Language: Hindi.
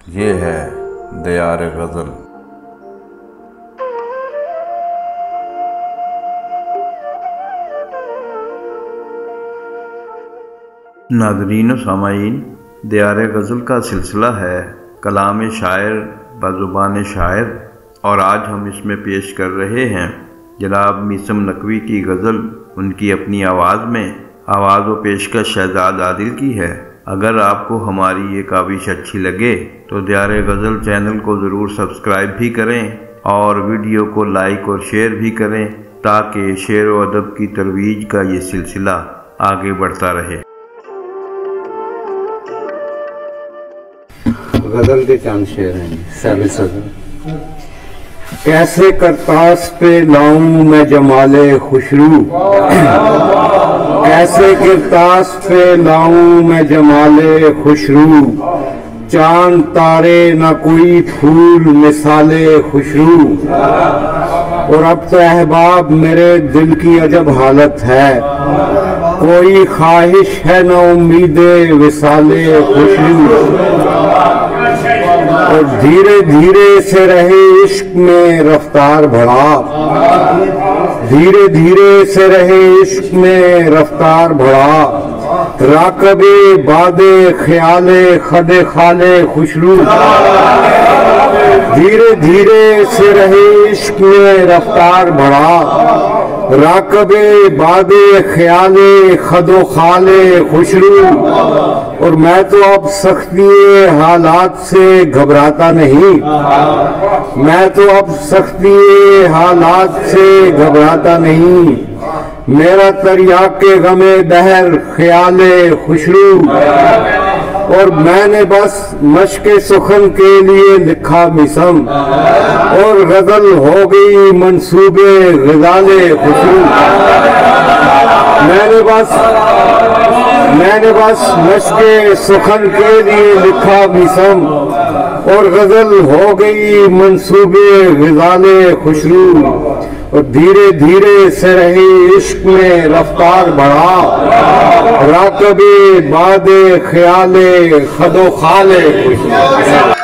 ये है दियार गज़ल। नाज़रीन व सामाईन, दियार गज़ल का सिलसिला है कलाम शायर बज़ुबान शायर, और आज हम इसमें पेश कर रहे हैं जनाब मीसम नकवी की गज़ल, उनकी अपनी आवाज़ में। आवाज़ व पेशकश शहजाद आदिल की है। अगर आपको हमारी ये काविश अच्छी लगे तो दियार गज़ल चैनल को ज़रूर सब्सक्राइब भी करें और वीडियो को लाइक और शेयर भी करें, ताकि शेर व अदब की तरवीज का ये सिलसिला आगे बढ़ता रहे। गज़ल के चंद शेर हैं। साबित सदर। कैसे करतास पे लाऊं मैं जमाले खुशरू, कैसे करतास पे लाऊं मैं जमाले खुशरू, चांद तारे न कोई फूल मिसाले खुशरू। और अब तो अहबाब मेरे दिल की अजब हालत है, कोई ख्वाहिश है न उम्मीदे विसाले खुशरू। और धीरे धीरे से रहे इश्क में रफ्तार बढ़ा, धीरे धीरे से रहे इश्क में रफ्तार बढ़ा, राकबे बादे ख्याले खदे खाले खुशरू। धीरे धीरे से रहे इश्क में रफ्तार बढ़ा, राकबे बादे ख्याले खदो खाले खुशरू। और मैं तो अब सख्ती हालात से घबराता नहीं, मैं तो अब सख्ती हालात से घबराता नहीं, मेरा तरियाके गमे दहर ख्याले खुशरू। और मैंने बस मशके सुखन के लिए लिखा मिसम, और गजल हो गई मंसूबे ग़िज़ाले खुशरू। मैंने बस मशके सुखन के लिए लिखा मिसम, और गजल हो गई मंसूबे ग़िज़ाले खुशरू। और धीरे धीरे से रही इश्क में रफ्तार बढ़ा, राकबे बादे ख्याले खदो खाले खुशरू।